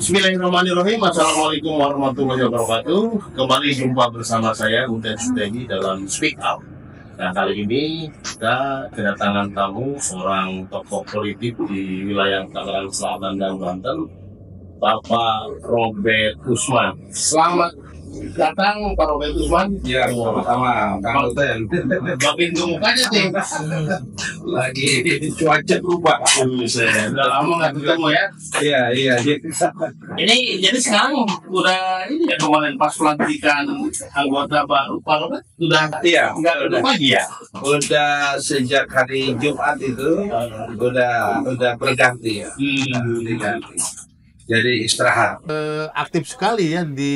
Bismillahirrahmanirrahim. Assalamualaikum warahmatullahi wabarakatuh. Kembali jumpa bersama saya Uten Sutedi dalam Speak Up. Nah, kali ini kita kedatangan tamu seorang tokoh politik di wilayah Tangerang Selatan dan Banten, Bapak Robert Usman. Selamat datang Pak Robert Usman. Ya, sama-sama Kang Uten. Babin gemukanya sih. Lagi cuaca berubah. Udah lama nggak ketemu ya. Iya. Ini jadi sekarang udah ini ya, kemarin pas pelantikan anggota baru Pak Robert sudah Iya, nggak duduk lagi ya. udah sejak hari Jumat itu udah berganti ya. Diganti. Jadi istirahat. Aktif sekali ya di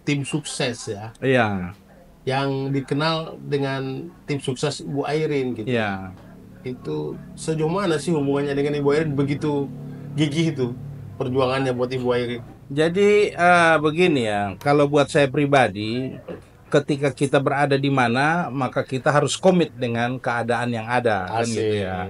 tim sukses ya, Iya, yang dikenal dengan tim sukses Ibu Airin gitu. iya. Itu sejauh mana sih hubungannya dengan Ibu Airin, begitu gigih itu perjuangannya buat Ibu Airin? Jadi begini ya, kalau buat saya pribadi, ketika kita berada di mana, maka kita harus komit dengan keadaan yang ada, kan gitu ya.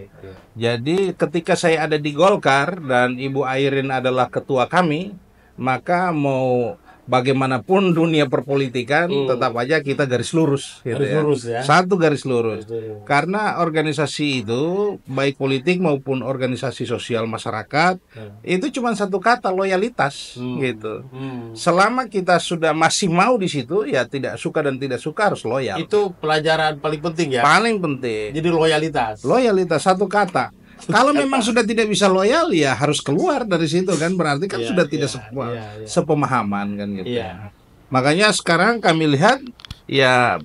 Jadi ketika saya ada di Golkar dan Ibu Airin adalah ketua kami, maka mau bagaimanapun dunia perpolitikan tetap aja kita garis lurus gitu Garis ya. lurus ya. Satu garis lurus. Betul. Karena organisasi itu baik politik maupun organisasi sosial masyarakat itu cuma satu kata, loyalitas gitu. Selama kita sudah masih mau di situ, ya tidak suka dan tidak suka harus loyal. Itu pelajaran paling penting ya. Paling penting. Jadi loyalitas. Loyalitas satu kata. Kalau memang sudah tidak bisa loyal, ya harus keluar dari situ kan, berarti kan Iya, sudah tidak iya. sepemahaman kan gitu. Iya. Makanya sekarang kami lihat ya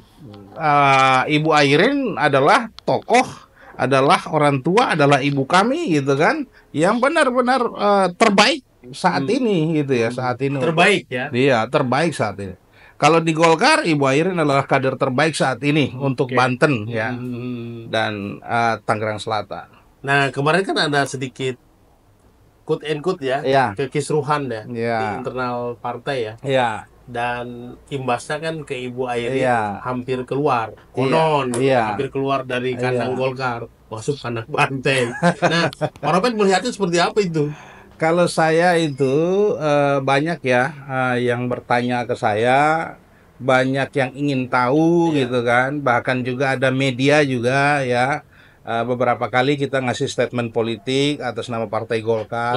Ibu Airin adalah tokoh, adalah orang tua, adalah ibu kami gitu kan, yang benar-benar terbaik saat ini gitu ya, saat ini. Terbaik ya. Iya, terbaik saat ini. Kalau di Golkar, Ibu Airin adalah kader terbaik saat ini untuk Banten ya, dan Tangerang Selatan. Nah, kemarin kan ada sedikit quote and quote ya, Iya. kekisruhan ya di Iya. internal partai ya. Iya. Dan imbasnya kan ke Ibu Airin Iya. hampir keluar, konon Iya. hampir keluar dari kandang Iya. Golkar masuk kandang Banteng. Nah, Pak Robert melihatnya seperti apa itu? Kalau saya itu banyak ya yang bertanya ke saya, banyak yang ingin tahu gitu kan, bahkan juga ada media juga ya. Beberapa kali kita ngasih statement politik atas nama Partai Golkar.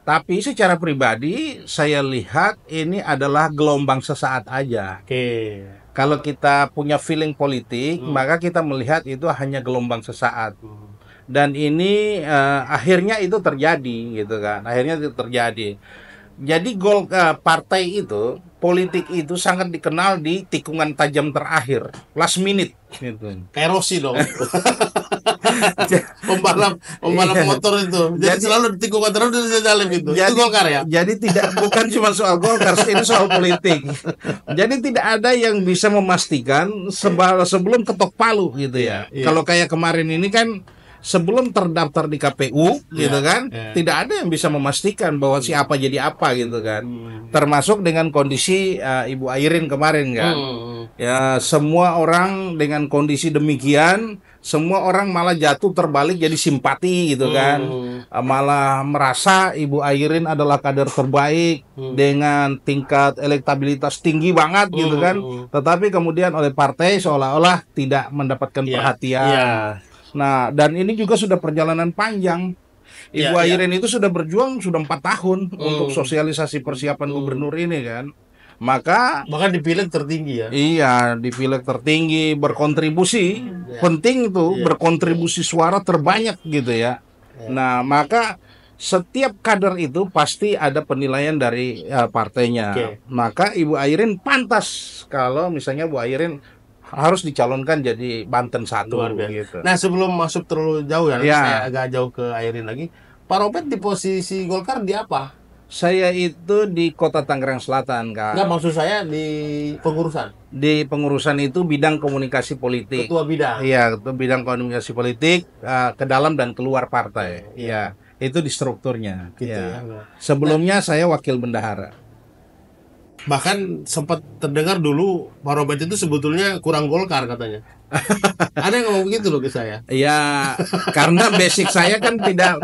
Tapi secara pribadi saya lihat ini adalah gelombang sesaat aja. Oke. Kalau kita punya feeling politik, maka kita melihat itu hanya gelombang sesaat. Dan ini akhirnya itu terjadi gitu kan. Akhirnya itu terjadi. Jadi partai itu, politik itu sangat dikenal di tikungan tajam terakhir, last minute gitu. Kayak Rossi dong. pembalap motor itu. Jadi selalu di tikungan terus di jalan gitu. Itu Golkar ya? Jadi bukan cuma soal Golkar, ini soal politik. Jadi tidak ada yang bisa memastikan sebelum ketok palu gitu ya. Iya. Kalau kayak kemarin ini kan sebelum terdaftar di KPU gitu kan, tidak ada yang bisa memastikan bahwa siapa jadi apa gitu kan. Termasuk dengan kondisi Ibu Airin kemarin kan. Ya, semua orang dengan kondisi demikian, semua orang malah jatuh terbalik jadi simpati gitu kan. Malah merasa Ibu Airin adalah kader terbaik dengan tingkat elektabilitas tinggi banget gitu kan. Tetapi kemudian oleh partai seolah-olah tidak mendapatkan perhatian. Iya. Nah, dan ini juga sudah perjalanan panjang. Ibu Airin itu sudah berjuang sudah 4 tahun untuk sosialisasi persiapan gubernur ini kan. Maka bahkan dipilih tertinggi ya. iya, dipilih tertinggi, berkontribusi. Penting itu berkontribusi suara terbanyak gitu ya. Nah, maka setiap kader itu pasti ada penilaian dari partainya. Maka Ibu Airin pantas kalau misalnya Bu Airin harus dicalonkan jadi Banten 1 gitu. Nah, sebelum masuk terlalu jauh ya, Ya. saya agak jauh ke Airin lagi. Pak Robert di posisi Golkar di apa? Saya itu di Kota Tangerang Selatan, Kak. Enggak, maksud saya di pengurusan. Di pengurusan itu bidang komunikasi politik. Ketua bidang. Iya, itu bidang komunikasi politik ke dalam dan keluar partai. Iya, itu di strukturnya. Gitu Iya. ya. Sebelumnya saya wakil bendahara. Bahkan sempat terdengar dulu Pak Robert itu sebetulnya kurang Golkar katanya. Ada yang ngomong begitu loh ke saya. Ya, karena basic saya kan tidak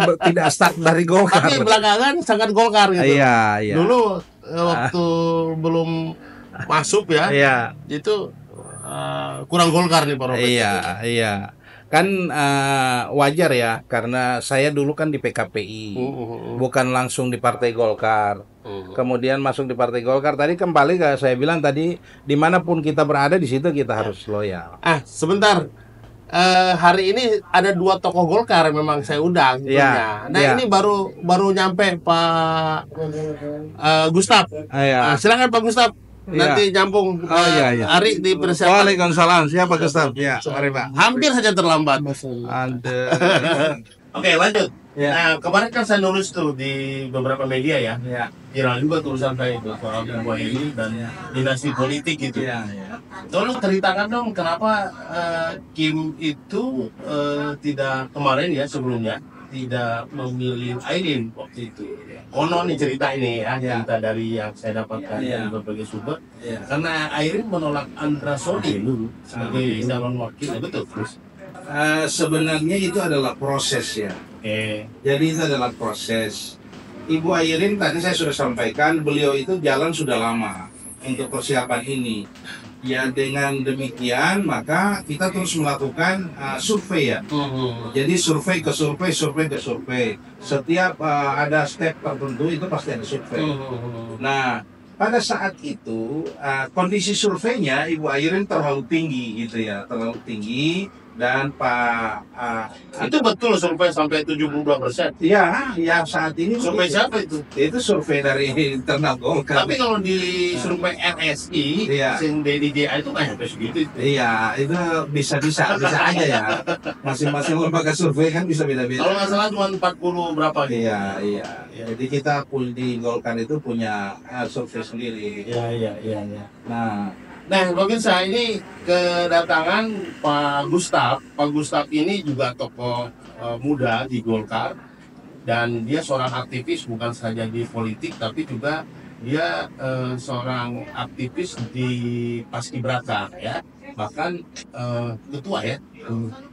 start dari Golkar. Tapi belakangan sangat Golkar gitu. Iya, iya. Dulu waktu belum masuk ya, Iya. itu kurang Golkar nih Pak Robert. Iya, iya. Kan wajar ya, karena saya dulu kan di PKPI, bukan langsung di Partai Golkar. Kemudian masuk di Partai Golkar. Tadi kembali ke saya bilang tadi, dimanapun kita berada di situ kita harus loyal. Sebentar. Hari ini ada 2 tokoh Golkar yang memang saya undang. Iya, Nah iya. ini baru nyampe Pak Gustaf. Iya. Silakan Pak Gustaf. Nanti nyambung. Iya. Ari di persiapan. Waalaikumsalam. Siapa Gustaf? Ya, mari Pak. Hampir saja terlambat. Ada. Oke, lanjut. Ya. Nah, kemarin kan saya nulis tuh di beberapa media ya. Ya. Viral juga tulisan saya itu soal Ibu ini dan dinasti politik gitu. Ya. Tolong ceritakan dong kenapa Kim itu tidak kemarin ya sebelumnya tidak memilih Airin waktu itu. Konon nih cerita ini ya, cerita dari yang saya dapatkan dari berbagai sumber. Karena Airin menolak Andra Soni dulu sebagai calon wakil, betul terus. Sebenarnya itu adalah proses ya. Jadi itu adalah proses. Ibu Airin tadi saya sudah sampaikan, beliau itu jalan sudah lama untuk persiapan ini. Ya dengan demikian maka kita terus melakukan survei ya. Jadi survei ke survei, survei ke survei. Setiap ada step tertentu itu pasti ada survei. Nah pada saat itu kondisi surveinya Ibu Airin terlalu tinggi gitu ya, terlalu tinggi. Dan Pak Itu betul survei sampai 72%. ya saat ini Survei siapa itu? itu survei dari internal Golkar. Tapi kalau di survei RSI, Iya. sing DDJA itu nggak sampai segitu. Iya, itu bisa aja ya. Masing-masing lembaga survei kan bisa beda-beda. Kalau nggak salah cuma 40 berapa gitu. Iya. Jadi kita di Golkar itu punya survei sendiri. Iya. Nah, Pemirsa, ini kedatangan Pak Gustaf. Pak Gustaf ini juga tokoh muda di Golkar dan dia seorang aktivis bukan saja di politik tapi juga dia seorang aktivis di Paskibraka ya. Bahkan ketua ya,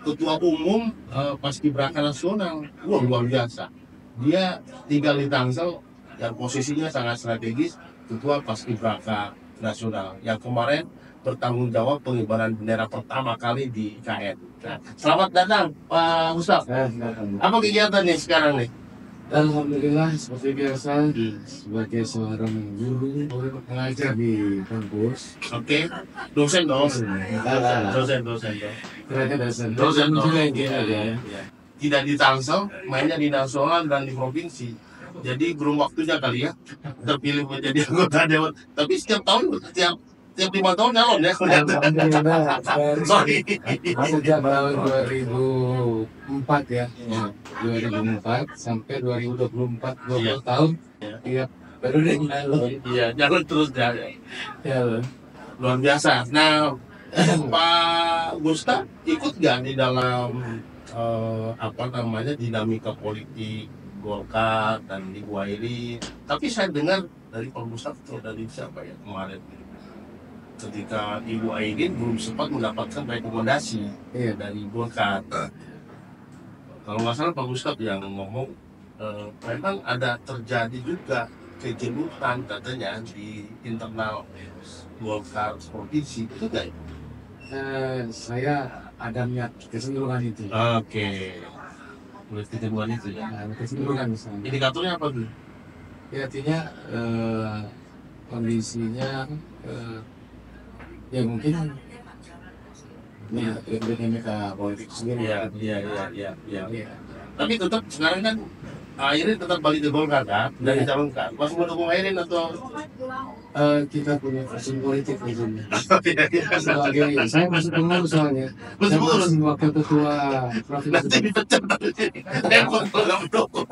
ketua umum Paskibraka nasional. Wah, luar biasa. Dia tinggal di Tangsel yang posisinya sangat strategis, ketua Paskibraka nasional yang kemarin bertanggung jawab pengibaran bendera pertama kali di IKN. Nah, selamat datang Pak Gustaf. Apa kegiatannya sekarang nih? Alhamdulillah seperti biasa sebagai seorang guru mengajar di kampus. Oke, dosen dong. Dosen. Dosen juga yang dia ada ya. Tidak di Tangsel, mainnya di nasional dan di provinsi. Jadi belum waktunya kali ya terpilih menjadi anggota dewan. Tapi setiap tahun, setiap 5 tahun nyalon ya. Alhamdulillah Sorry. sejak tahun 2004 ya, 2004 sampai 2024 20 tahun. Iya, baru deh nyalon. Iya, nyalon terus ya. Ya, Luar biasa. Nah, Pak Gustaf ikut nggak di dalam dinamika politik Golkar dan Ibu Airin? Tapi saya dengar dari Pak Gustaf atau dari siapa ya kemarin ketika Ibu Airin belum sempat mendapatkan rekomendasi dari Golkar. Kalau nggak salah Pak Gustaf yang ngomong memang ada terjadi juga kejenuhan katanya di internal Golkar provinsi, itu nggak? saya ada niat kecenderungan itu. Oke. Mulai kejenuhan itu ya. Kecenderungan misalnya. Indikatornya apa tuh? Ya, artinya kondisinya ya mungkin ya dinamika politik sendiri. Iya. Tapi tetap sekarang kan Airin tetap balik ke Golkar kan dan dicalonkan. Masih mendukung Airin atau? Kita punya versi politik di sini. Sebagai saya masuk pengurus soalnya. Masuk Saya pengurus? masih wakil ketua Nanti provinsi. dipecat. Repot kalau nggak mendukung.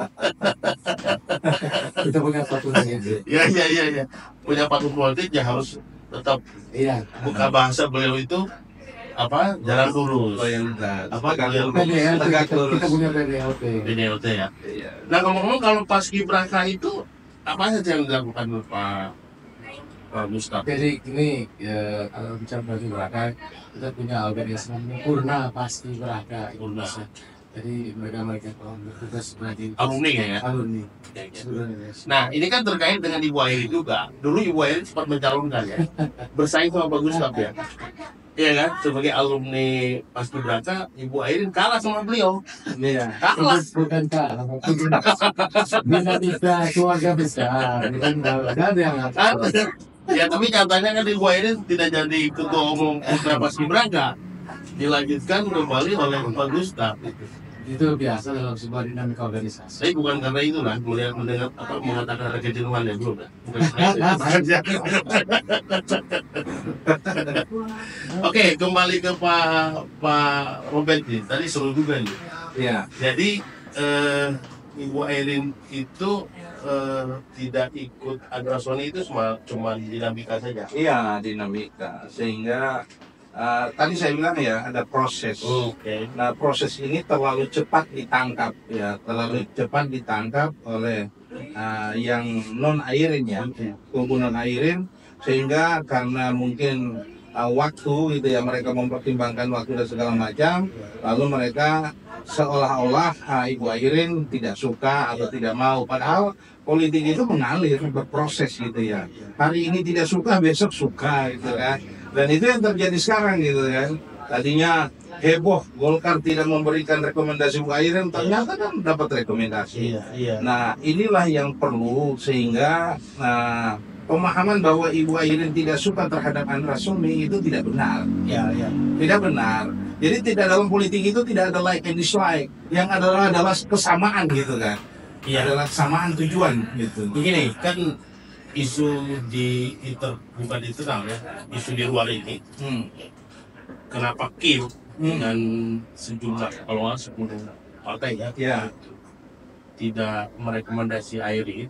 Kita punya patungan gitu. Iya. Punya patung politik ya harus tetap Iya. buka bahasa beliau itu apa jalan lurus. loyalitas. Apa PDLT Tegak kita lurus. punya PDLT. BDLT ya. Iya. Nah ngomong-ngomong kalau Paskibraka itu apa saja yang dilakukan Pak Pak Gustaf. Jadi gini, ya, kalau bicara Batu Braka, kita punya organisasi namanya Purna Pasti Braka Indonesia. Jadi mereka kalau bertugas sebagai Alumni ya. alumni Ya, ya. seluruh Indonesia. Nah, ini kan terkait dengan Ibu Airi juga. Dulu Ibu Airi sempat mencalonkan ya, bersaing sama Pak Gustaf ya. Iya kan, sebagai alumni Paski Braka, Ibu Airin kalah sama beliau. Iya, Kalah. bukan kak, bina tidak keluarga besar, bukan kan yang Ya, tapi katanya kan Ibu Airin tidak jadi ketua umum Putra Paski Braka, dilanjutkan kembali oleh Pak Gustaf. itu biasa dalam sebuah dinamika organisasi. Tapi bukan karena itu lah, mendengar apa mengatakan ada kejenuhan ya belum ya. Oke, kembali ke Pak Robert nih. Tadi seru juga nih. Ya, Jadi Ibu Airin itu tidak ikut Agrasoni itu cuma dinamika saja. iya dinamika sehingga tadi saya bilang ya ada proses. Oke. Nah proses ini terlalu cepat ditangkap ya, terlalu cepat ditangkap oleh yang non Airin ya, kubu non Airin, sehingga karena mungkin waktu gitu ya mereka mempertimbangkan waktu dan segala macam, lalu mereka seolah-olah Ibu Airin tidak suka atau tidak mau, padahal politik itu mengalir berproses gitu ya. Hari ini tidak suka, besok suka gitu kan. Dan itu yang terjadi sekarang gitu kan. Tadinya heboh Golkar tidak memberikan rekomendasi Bu Airin, ternyata kan dapat rekomendasi. Iya. Nah inilah yang perlu sehingga pemahaman bahwa Ibu Airin tidak suka terhadap Andra Sumi itu tidak benar. Iya. Tidak benar. Jadi tidak dalam politik itu tidak ada like and dislike. Yang adalah kesamaan gitu kan. Iya. Adalah kesamaan tujuan gitu. Begini, kan isu bukan di internal ya, isu di luar ini. Kenapa Kim dan sejumlah kalau nggak 10 partai ya, Ya. tidak merekomendasi Airin?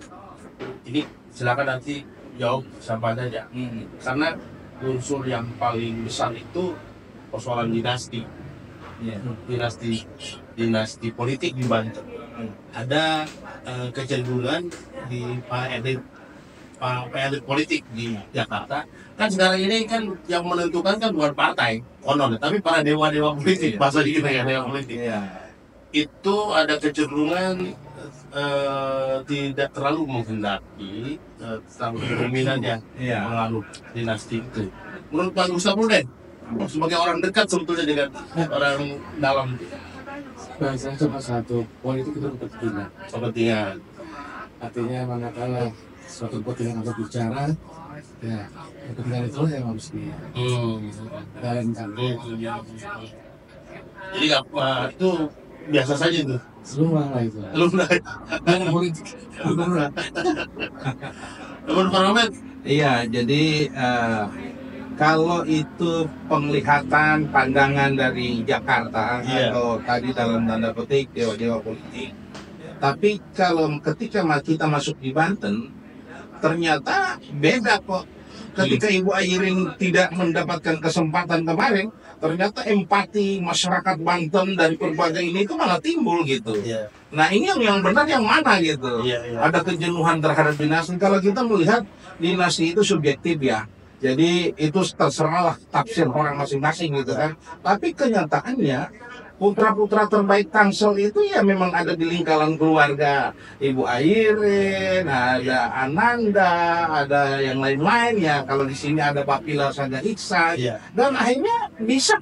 Ini silakan nanti jawab sampai saja. Karena unsur yang paling besar itu persoalan dinasti, Ya. dinasti politik di Banten. Ada kecenderungan di Pak elit politik di Jakarta. Kan sekarang ini kan yang menentukan kan bukan partai konon, tapi para dewa-dewa politik, bahasa kita ya dewa politik. Iya. Itu ada kecenderungan tidak terlalu menghendaki terlalu dominannya Iya. pengaruh dinasti itu. Menurut Pak Gustaf Ruden, sebagai orang dekat sebetulnya dengan orang dalam Bahasa cuma satu, politik itu kepentingan. kepentingan. Artinya manakala suatu kepentingan untuk bicara, ya kepentingan itu yang harus dijalankan. Jadi itu biasa saja itu. Semua lah itu. Lumrah. Dalam politik. Lumrah. Menurut Pak Robert, Iya, jadi kalau itu penglihatan pandangan dari Jakarta Iya. atau tadi dalam tanda petik dewa-dewa politik, tapi kalau ketika kita masuk di Banten, ternyata beda kok. Ketika Ibu Airin tidak mendapatkan kesempatan kemarin, ternyata empati masyarakat Banten dari berbagai ini itu malah timbul gitu. Iya. Nah ini yang benar yang mana gitu? Iya. Ada kejenuhan terhadap dinasti. Kalau kita melihat dinasti itu subjektif ya, jadi itu terserahlah tafsir orang masing-masing gitu kan. Tapi kenyataannya putra-putra terbaik Tangsel itu ya memang ada di lingkaran keluarga Ibu Airin, ada Ananda, ada yang lain-lain ya. Kalau di sini ada Pak Pilar Saga Iksan, Iya. dan akhirnya bisa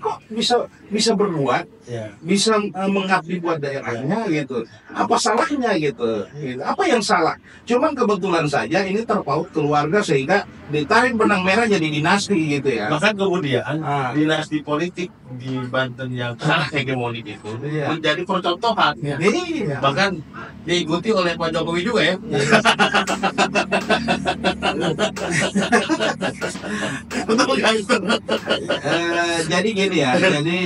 berbuat, Iya. bisa mengabdi buat daerahnya gitu. Apa salahnya gitu? Apa yang salah? Cuman kebetulan saja ini terpaut keluarga sehingga ditarik benang merah jadi dinasti gitu ya. Bahkan kemudian Ah. dinasti politik di Banten yang sangat hegemonik itu Iya. menjadi percontohan. Iya. Iya. Bahkan diikuti oleh Pak Jokowi juga ya. Betul nggak itu? Jadi gini ya, jadi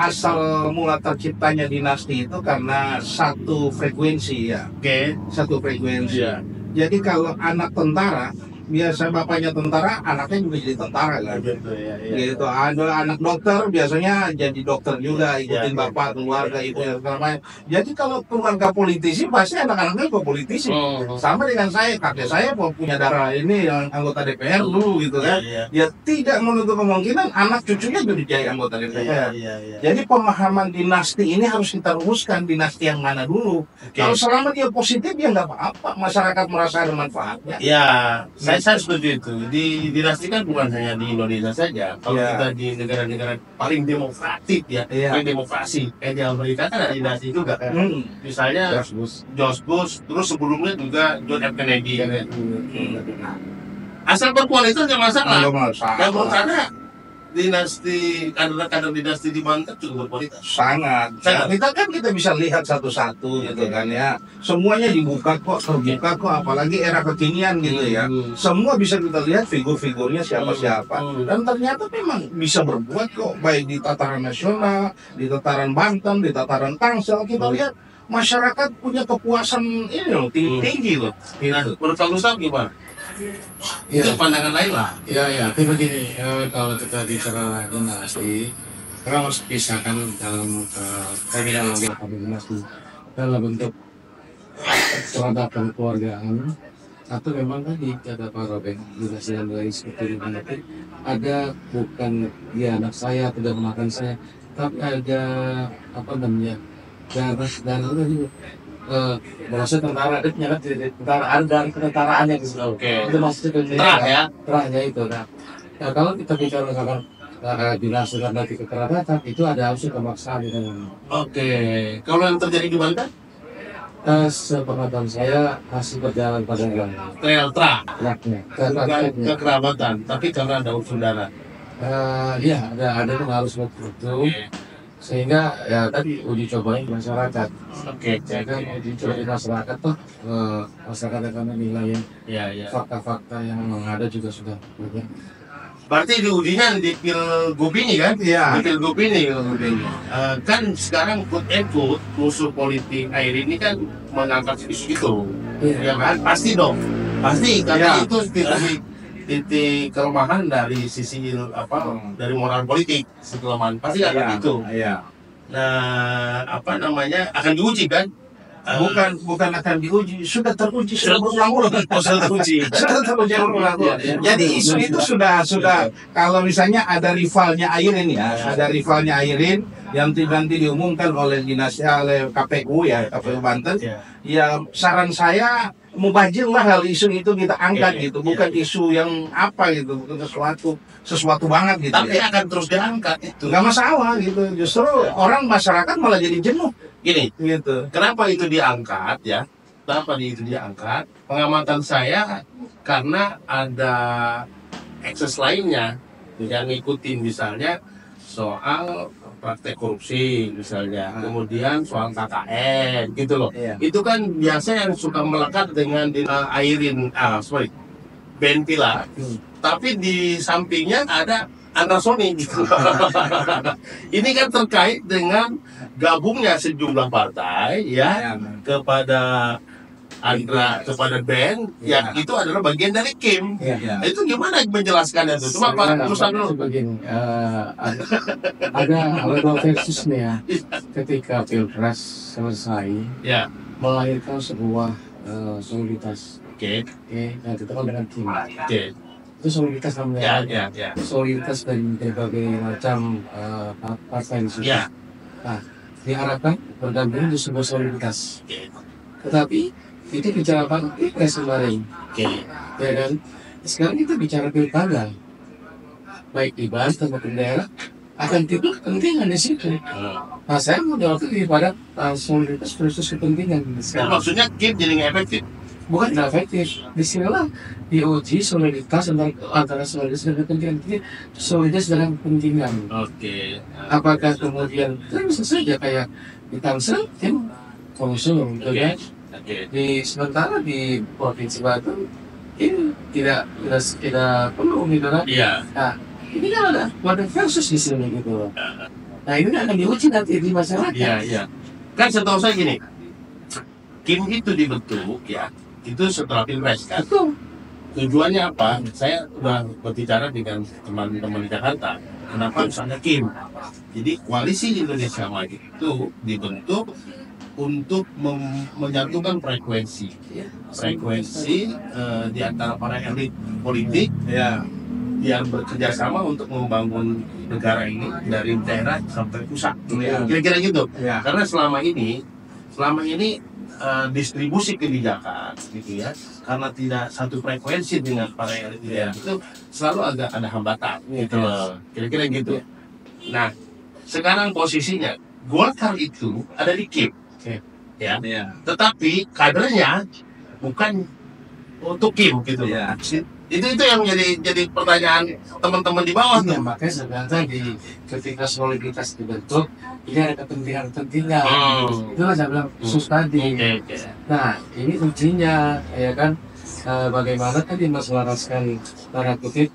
asal mula terciptanya dinasti itu karena satu frekuensi ya, Oke. satu frekuensi. Iya. Jadi kalau anak tentara biasa bapaknya tentara, anaknya juga jadi tentara kan. Gitu ya. Gitu. Ada anak dokter biasanya jadi dokter juga, ikutin bapak, keluarga itu yang namanya. Jadi kalau keluarga politisi pasti anak-anaknya juga politisi. Sama dengan saya, kakek saya punya darah ini yang anggota DPR dulu gitu kan. Ya tidak menutup kemungkinan anak cucunya jadi anggota DPR. Jadi pemahaman dinasti ini harus kita rumuskan, dinasti yang mana dulu. Kalau selama dia positif ya nggak apa-apa, masyarakat merasa ada manfaatnya. Ya, saya setuju itu. Dinasti kan bukan hanya di Indonesia saja. Kalau kita di negara-negara paling demokratik ya, paling demokrasi, kayak di Amerika kan ada dinasti juga kan. Misalnya George Bush, terus sebelumnya juga John F. Kennedy. Asal berkualitas nggak masalah. Yang menurut saya dinasti, kader-kader dinasti di Banten juga berkualitas. Sangat. Kita bisa lihat satu-satu gitu kan ya. Semuanya dibuka kok, terbuka kok, apalagi era kekinian gitu ya. Semua bisa kita lihat figur-figurnya siapa-siapa. Dan ternyata memang bisa berbuat kok, baik di tataran nasional, di tataran Banten, di tataran Tangsel. Kita lihat masyarakat punya kepuasan ini loh, tinggi loh. Menurut Pak Gustaf gimana? Itu pandangan lain lah. Tapi begini, kalau kita bicara dinasti, kita harus pisahkan dalam terminologi dinasti dalam bentuk peradaban keluargaan atau memang tadi kata Pak Robin dinasti dan lain seperti itu. Ada bukan dia anak saya tidak memakan saya, tapi ada apa namanya darah itu. Bahasa tentara itu nyata tentara ada ketentaraannya di situ. Itu maksudnya terahnya itu. Nah, kalau kita bicara misalkan dinasti dan nanti kekerabatan itu ada unsur pemaksaan di dalamnya. Kalau yang terjadi di Banten? Sepengetahuan saya masih berjalan pada Bukan kekerabatan, tapi karena ada unsur darah. Ada pengaruh seperti itu. Sehingga ya tadi uji cobanya di masyarakat. Uji coba di masyarakat tuh masyarakat akan menilai fakta-fakta yang memang ada juga sudah banyak. Berarti diujinya di Pilgub ini kan? Di Pilgub ini. Kan sekarang quote and quote musuh politik air ini kan mengangkat isu itu. Ya kan? Pasti dong. Pasti karena itu titik kelemahan dari sisi dari moral politik, sisi kelemahan pasti ada itu. Nah, akan diuji kan? Bukan akan diuji, sudah teruji, sudah berulang-ulang. Sudah teruji berulang-ulang. Jadi isu itu sudah kalau misalnya ada rivalnya Airin yang nanti diumumkan oleh dinasti oleh KPU KPU Banten. Ya saran saya mubazirlah hal isu itu kita angkat gitu, bukan isu yang bukan sesuatu banget gitu. Tapi akan terus diangkat itu. Nggak masalah gitu. Justru orang masyarakat malah jadi jenuh. Gini, gitu. Kenapa itu diangkat ya? Kenapa itu diangkat? Pengamatan saya karena ada ekses lainnya yang ngikutin, misalnya soal praktek korupsi misalnya, kemudian soal KKN gitu loh. Itu kan biasa yang suka melekat dengan Ben Pilar. Tapi di sampingnya ada Andersoni gitu. Ini kan terkait dengan gabungnya sejumlah partai kepada kepada Ben yang itu adalah bagian dari Kim. Itu gimana menjelaskannya itu? Cuma Pak Musa dulu. Begini, ada dua versus nih ya. Ketika Pilpres selesai, melahirkan sebuah soliditas. Yang dikenal dengan Kim. Itu soliditas namanya. Soliditas dari berbagai macam partai di situ. Nah, diharapkan berdampingan di sebuah soliditas. Tetapi itu bicara Pilpres kemarin, ya kan? Sekarang kita bicara pilkada, baik di Banten maupun daerah, akan timbul kepentingan di situ. Nah, saya mau jawab itu pada soliditas versus kepentingan. Maksudnya Kim jadi nggak efektif? Bukan tidak efektif. Disinilah diuji soliditas antara soliditas dan kepentingan. Soliditas dan kepentingan. Apakah kemudian bisa saja kayak di Tangsel, Kim kosong, gitu kan? Sementara di Provinsi Banten ini tidak perlu gitu kan? Nah, ini kan ada versus di sini gitu. Nah, ini akan diuji nanti di masyarakat. Kan setahu saya gini, Kim itu dibentuk itu setelah Pilpres kan? Tujuannya apa? Saya sudah berbicara dengan teman-teman di Jakarta. Kenapa misalnya Kim? Jadi koalisi Indonesia Maju itu dibentuk untuk menyatukan frekuensi di antara para elit politik Ya. yang bekerja sama untuk membangun negara ini dari daerah sampai pusat. Ya. Kira-kira gitu. Ya. Karena selama ini distribusi kebijakan gitu ya, karena tidak satu frekuensi dengan para elit itu selalu ada hambatan gitu loh. Kira-kira gitu. Nah, sekarang posisinya Golkar itu ada di Kim. Ya. Tetapi kadernya bukan untuk Kim gitu. Ya. Itu yang jadi pertanyaan teman-teman di bawah tuh. Makanya sebenarnya ketika soliditas dibentuk, ini ada kepentingan-kepentingan. Itulah saya bilang khusus tadi. Nah, ini kuncinya, ya kan, bagaimana tadi meselaraskan tanda kutip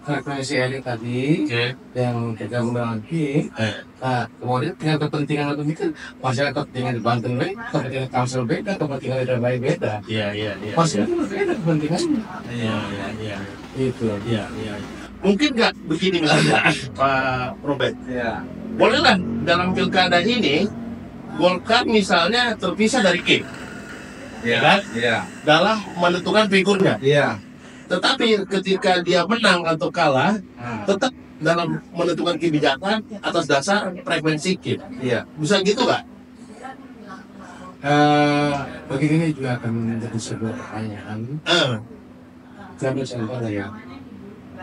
frekuensi elit tadi yang bergabung dengan Kim. Nah, kemudian dengan kepentingan masyarakat dengan di Banten beda, kepentingan Tangsel beda, kepentingan daerah lain beda. Iya. Masyarakat berbeda kepentingannya. Iya. Itu. Iya. Mungkin nggak begini misalnya, Pak Robert. Ya. Bolehlah dalam pilkada ini Golkar misalnya terpisah dari Kim, kan? Ya. Dalam menentukan figurnya. Iya. Tetapi ketika dia menang atau kalah, tetap dalam menentukan kebijakan atas dasar frekuensi Kim. Iya. Bisa gitu nggak? Begini juga akan menjadi sebuah pertanyaan. Saya contoh ya,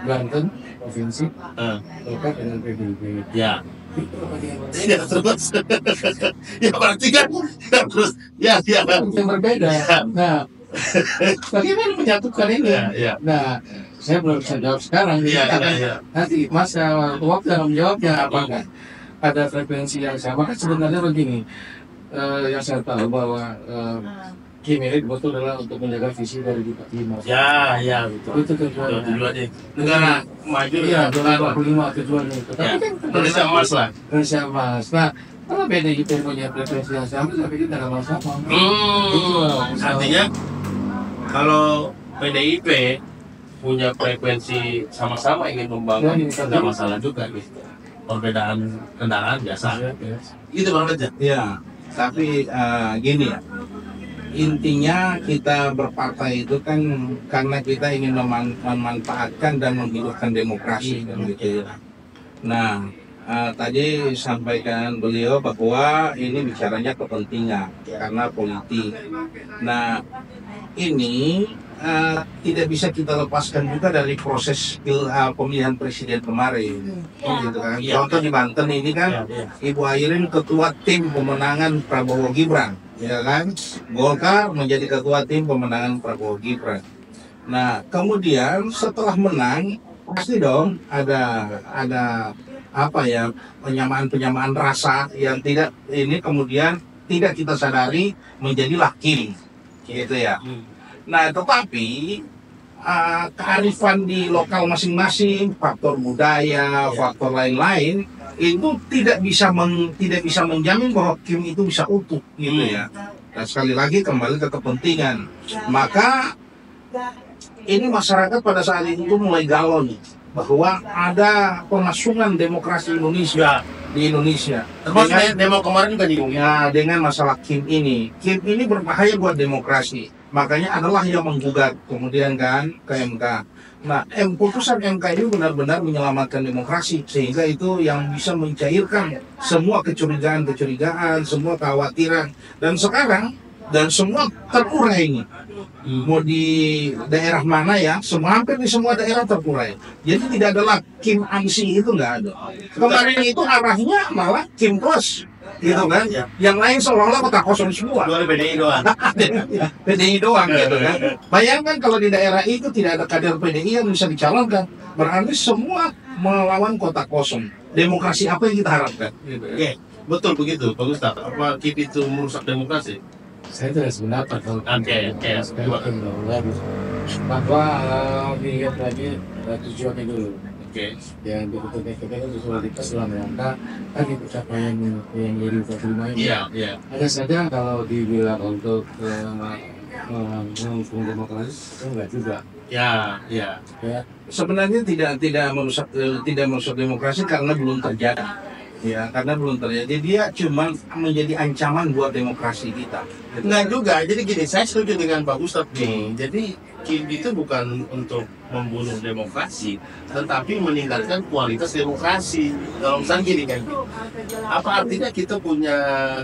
Banten provinsi Golkar dengan PDIP. Ya. Ya terus. Ya berarti kan terus. Ya. Yang berbeda. Nah, bagaimana menyatukan ini? Ya. Nah, saya belum bisa jawab sekarang. Iya. Nanti masa waktu dalam menjawabnya apakah ada frekuensi yang sama? Kan sebenarnya begini, yang saya tahu bahwa Kim ini betul adalah untuk menjaga visi dari 2045. Ya, betul. Itu tujuannya. Tujuannya negara maju Iya, ya, 2045 tujuannya itu. Tapi kan Indonesia emas lah. Indonesia emas. Nah, kalau PDIP punya frekuensi yang sama, saya pikir tidak masalah. Artinya kalau PDIP punya frekuensi sama-sama ingin membangun, tidak masalah juga gitu. Perbedaan kendaraan biasa. Gitu banget ya. Iya. Tapi gini ya. Intinya kita berpartai itu kan karena kita ingin memanfaatkan dan menghidupkan demokrasi kan gitu ya. Nah, tadi sampaikan beliau bahwa ini bicaranya kepentingan karena politik. Nah, ini tidak bisa kita lepaskan juga dari proses pemilihan presiden kemarin. Gitu kan. Contoh di Banten ini kan Ibu Airin ketua tim pemenangan Prabowo Gibran. Ya kan, Golkar menjadi ketua tim pemenangan Prabowo Gibran. Nah, kemudian setelah menang pasti dong ada apa ya, penyamaan rasa yang tidak ini kemudian tidak kita sadari menjadilah Kim, gitu ya. Nah, tetapi kearifan di lokal masing-masing, faktor budaya, faktor lain-lain itu tidak bisa menjamin bahwa Kim itu bisa utuh gitu ya. Dan sekali lagi kembali ke kepentingan. Maka ini masyarakat pada saat itu mulai galau nih bahwa ada pemasungan demokrasi Indonesia di Indonesia. Termasuk demo kemarin juga dengan masalah Kim ini. Kim ini berbahaya buat demokrasi. Makanya adalah yang menggugat kemudian kan ke MK. Nah, putusan MK ini benar-benar menyelamatkan demokrasi sehingga itu yang bisa mencairkan semua kecurigaan, semua kekhawatiran dan sekarang semua terurai ini. Mau di daerah mana ya, hampir di semua daerah terurai. Jadi tidak ada lagi Kim Angsi itu nggak ada. Kemarin itu arahnya malah Kim Plus. Gitu kan, yang lain seolah-olah kota kosong semua. PDI doang. PDI doang gitu kan. Bayangkan kalau di daerah itu tidak ada kader PDI yang bisa dicalonkan, berarti semua melawan kota kosong. Demokrasi apa yang kita harapkan? Gitu. Oke, betul begitu, Pak Gustaf. Apa Kim itu merusak demokrasi? Saya tidak sependapat kalau bahwa dilihat lagi tujuannya dulu. Yang dibutuhkan kita itu solidaritas dalam rangka tadi pencapaian yang 2045 ini. Iya. Ada saja kalau dibilang untuk mendukung demokrasi, enggak juga. Ya, ya. Ya, Sebenarnya tidak merusak demokrasi karena belum terjadi. Ya, karena belum terjadi. Dia cuma menjadi ancaman buat demokrasi kita. Enggak juga. Jadi gini, saya setuju dengan Pak Ustadz nih. Jadi KIM itu bukan untuk membunuh demokrasi, tetapi meningkatkan kualitas demokrasi. Kalau misalnya gini kan, apa artinya kita punya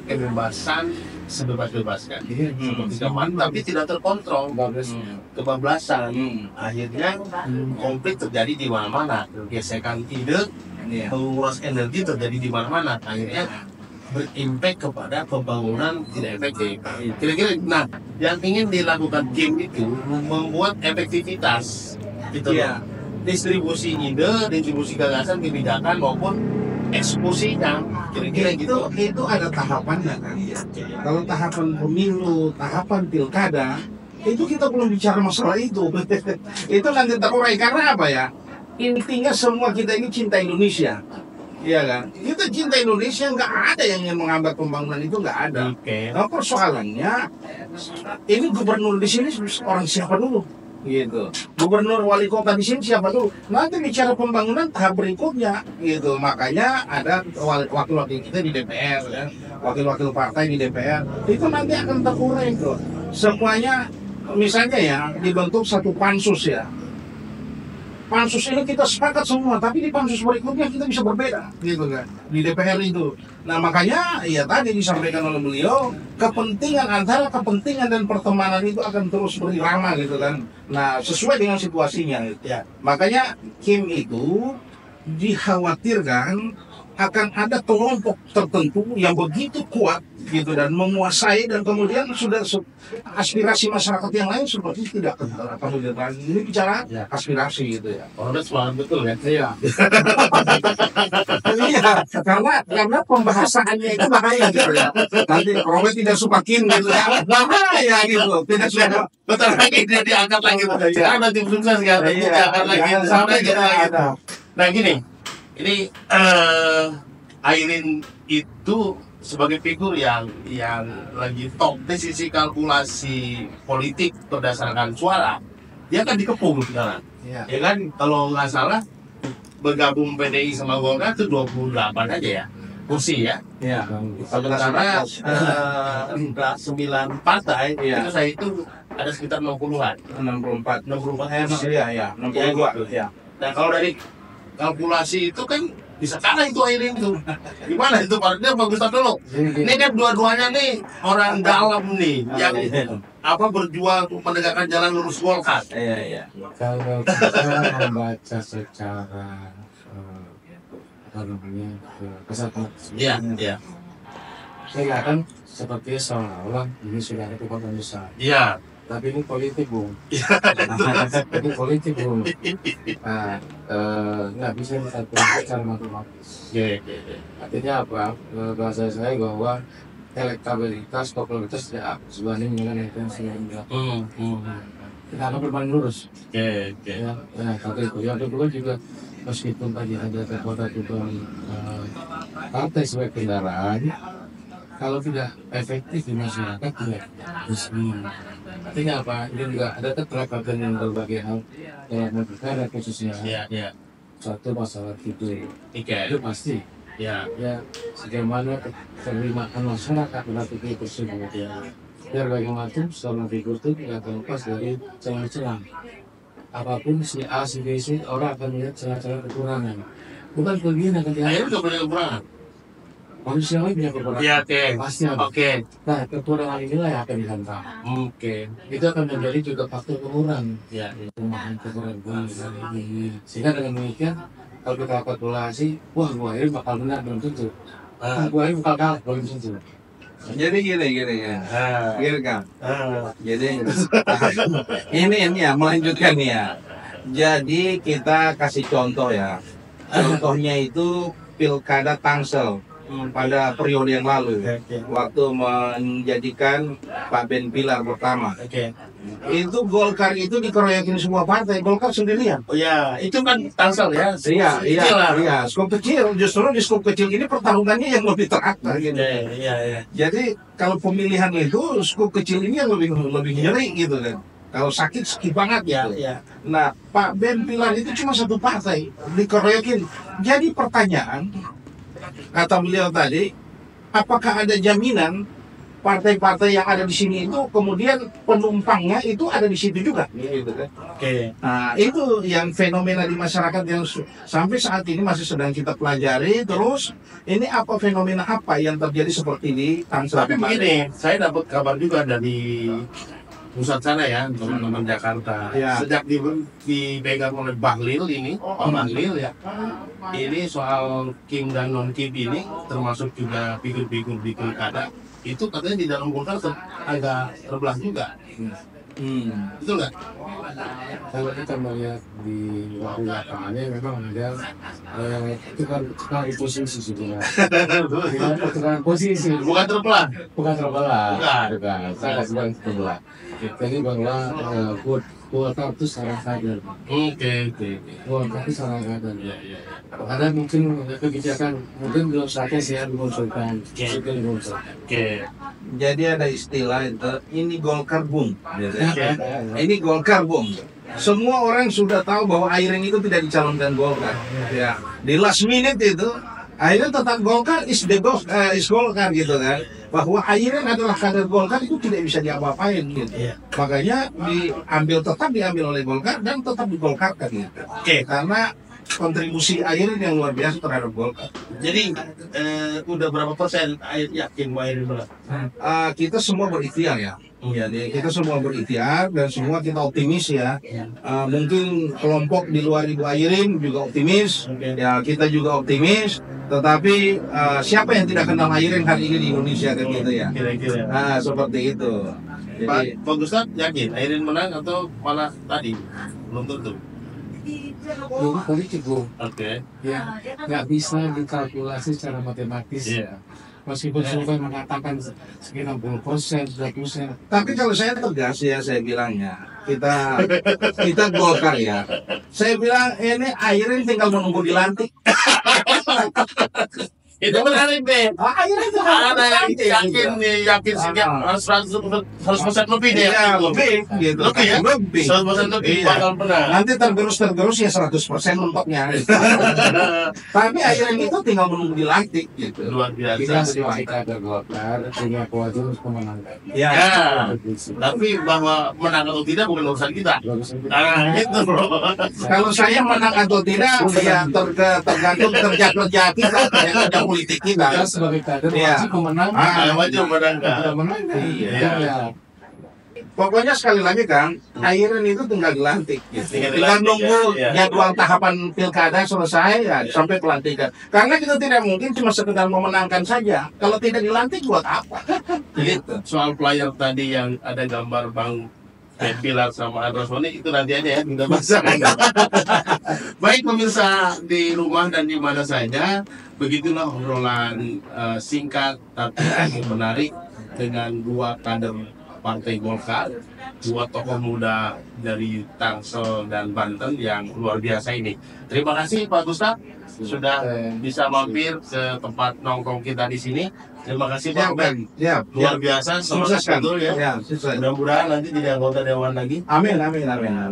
kebebasan sebebas-bebaskan, seperti zaman, tapi tidak terkontrol, kebablasan. Akhirnya konflik terjadi di mana-mana, gesekan ide, penguras energi terjadi di mana-mana. Akhirnya berimpact kepada pembangunan tidak efektif. Kira-kira, nah, yang ingin dilakukan KIM itu membuat efektivitas, gitu Iya. loh. Distribusi ide, distribusi gagasan, kebijakan maupun eksekusinya, kira-kira gitu. Itu ada tahapannya kan. Kalau tahapan pemilu, tahapan pilkada, itu kita belum bicara masalah itu. Itu nanti terurai karena apa ya? Intinya semua kita ini cinta Indonesia. Iya kan? Kita cinta Indonesia, nggak ada yang ingin menghambat pembangunan itu, nggak ada. Oke. Nah, persoalannya ini gubernur di sini orang siapa dulu? Gitu. Gubernur wali kota di sini siapa dulu? Nanti bicara pembangunan tahap berikutnya, gitu. Makanya ada wakil-wakil kita di DPR, ya. Wakil-wakil partai di DPR. Itu nanti akan terurai tuh. Semuanya, misalnya ya, dibentuk satu pansus ya. Pansus ini kita sepakat semua, tapi di pansus berikutnya kita bisa berbeda, gitu kan, di DPR itu. Nah makanya, ya tadi disampaikan oleh beliau, antara kepentingan dan pertemanan itu akan terus berirama, gitu kan. Nah sesuai dengan situasinya, gitu. Ya. Makanya KIM itu dikhawatirkan akan ada kelompok tertentu yang begitu kuat, gitu, dan menguasai, dan kemudian sudah aspirasi masyarakat yang lain seperti tidak kedengaran. Ini bicara aspirasi, gitu ya. Oh, udah semangat betul ya. Iya. Iya, karena pembahasannya itu makanya gitu ya. Nanti Robert tidak suka KIM gitu ya. Ya gitu, tidak suka. Betul lagi dia diangkat lagi. Sekarang nanti sukses kan? Diangkat lagi sampai gitu lagi. Nah gini, ini Airin itu sebagai figur yang lagi top di sisi kalkulasi politik berdasarkan suara, dia kan dikepung sekarang. Iya. Ya kan, kalau nggak salah bergabung PDI sama Golkar itu 28 aja ya kursi ya. Iya. Sementara 9 partai Iya. itu saya itu ada sekitar 60-an. 64. 64 Iya, iya. 62. Iya. Nah kalau dari kalkulasi itu kan bisa kalah itu Airin itu. Gimana itu Pak? Dia bagus dulu. Ini kan dua-duanya nih orang dalam nih yang berjuang menegakkan jalan lurus Golkar. Iya, iya. kalau kita membaca secara apa namanya kesatuan, Iya, iya. kelihatan seperti seolah-olah ini sudah ada kekuatan besar. Iya. Tapi ini politik, Bung. Ini politik, Bung. Nah, nggak bisa dikalkulasi secara matematis. Artinya apa? Bahasa saya bahwa elektabilitas, popularitas tidak sebanding dengan intensi yang enggak. Kita akan berbanding lurus. Ya, kalau itu yang kedua juga meskipun tadi ada kekuatan partai sebagai kendaraan, kalau tidak efektif di masyarakat tidak bisa. Artinya apa? Ini juga ada keterkaitan dengan berbagai hal dalam perkara khususnya. Iya. Satu masalah tidur. Oke. Itu pasti. Ya. Ya, bagaimana penerimaan masyarakat terhadap itu tersebut. Ya. Biar bagaimanapun seorang figur itu tidak terlepas dari celah-celah. Apapun si A, si B, si orang akan melihat celah-celah kekurangan. Bukan kelebihan akan Airin dianggap. juga punya kekurangan. Manusia lain punya kekurangan. Iya, oke. Pasti ada. Oke. Nah, kekurangan inilah yang akan dihantam. Oke. Itu akan menjadi juga faktor pengurangan. Ya. Pemahaman kekurangan. Sehingga dengan demikian, kalau kita kalkulasi, wah Bu Airin bakal menang, belum tentu. Bu Airin bakal kalah, belum tentu. Jadi gini ya. Gini kan. Ah. Jadi ini ya melanjutkan nih ya. Jadi kita kasih contoh ya. Contohnya itu Pilkada Tangsel pada periode yang lalu, waktu menjadikan Pak Ben Pilar pertama. Itu Golkar itu dikeroyokin semua partai, Golkar sendirian. Oh ya, itu kan Tangsel ya. Iya, skop kecil. Justru di skop kecil ini pertarungannya yang lebih terakhir gitu. Iya. Jadi kalau pemilihan itu skop kecil ini yang lebih nyeri gitu kan. Kalau sakit banget gitu. Nah, Pak Ben Pilar itu cuma satu partai dikeroyokin. Jadi pertanyaan kata beliau tadi, apakah ada jaminan partai-partai yang ada di sini itu kemudian penumpangnya itu ada di situ juga, gitu kan? Nah, itu yang fenomena di masyarakat yang sampai saat ini masih sedang kita pelajari. Terus ini apa fenomena apa yang terjadi seperti di Tangsel? Tapi begini, saya dapat kabar juga dari pusat sana ya, teman-teman Jakarta. Sejak dipegang oleh Bahlil ini, Pak Bahlil ya. Ini soal Kim dan non Kim ini, termasuk juga figur-figur di pilkada. Itu katanya di dalam Golkar agak terbelah juga. Betul nggak? Kalau kita melihat di waktu lapangannya memang ada tukar posisi sebenarnya. Tukar posisi. Bukan terbelah. Bukan. Saya sedang terbelah. Jadi bahwa Golkar itu secara kader. Golkar itu secara kader. Ada mungkin kebijakan mungkin belum saatnya saya dimunculkan. Jadi ada istilah itu, ini Golkar boom. Ini Golkar boom. Semua orang sudah tahu bahwa Airin itu tidak dicalonkan Golkar. Ya, di last minute itu Airin tetap Golkar is Golkar gitu kan. Bahwa Airin adalah kader Golkar itu tidak bisa diapa-apain gitu. Makanya tetap diambil oleh Golkar dan tetap digolkarkan gitu. Karena kontribusi Airin yang luar biasa terhadap Golkar. Jadi udah berapa persen yakin Bu Airin menang? Kita semua berikhtiar ya. Jadi kita semua berikhtiar dan semua kita optimis ya. Mungkin kelompok di luar Ibu Airin juga optimis. Ya, kita juga optimis. Tetapi siapa yang tidak kenal Airin hari ini di Indonesia kan gitu ya. Kira-kira. Seperti itu. Jadi, Pak Gustaf yakin Airin menang atau malah tadi belum tentu? Dulu politik Bu. Ya, nggak bisa dikalkulasi secara matematis. Meskipun survei mengatakan sekitar 60%, 30%. tapi kalau saya tegas ya, saya bilangnya kita Golkar ya. Saya bilang ini Airin tinggal menunggu dilantik. itu benar Be. Airin itu Ada yang yakin sekian 100% lebih deh. lebih gitu. Lebih ya? Lebih. 100% lebih bakal menang. Nanti tergerus ya 100% mentoknya. Tapi Airin itu tinggal menunggu dilantik gitu. Luar Kita biasa. sebagai kader Golkar punya kewajiban untuk memenangkan. Ya. Tapi bahwa menang atau tidak bukan urusan kita. Nah, gitu bro. Kalau saya menang atau tidak ya tergantung kerja kita, kerja politik kita. Kita sebagai kader Iya. wajib memenang. Wajib menangkan. Kita menangkan. Iya. Pokoknya sekali lagi kan, Airin itu tinggal dilantik. Gitu. Tinggal nunggu jadwal tahapan pilkada selesai ya, sampai pelantikan. Karena kita tidak mungkin cuma sekedar memenangkan saja. Kalau tidak dilantik buat apa? Gitu. Soal player tadi yang ada gambar Bang Ben Pilar sama Androsoni itu nanti aja ya, kita bahas. Baik pemirsa di rumah dan di mana saja, begitulah obrolan singkat tapi menarik dengan dua kader Partai Golkar, dua tokoh muda dari Tangsel dan Banten yang luar biasa ini. Terima kasih Pak Gustaf sudah bisa mampir ke tempat nongkrong kita di sini. Terima kasih Pak Ben. Luar biasa, sukses betul ya. Mudah-mudahan nanti jadi anggota dewan lagi. Amin.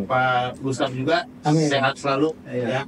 Pak Gustaf juga sehat selalu. Ya.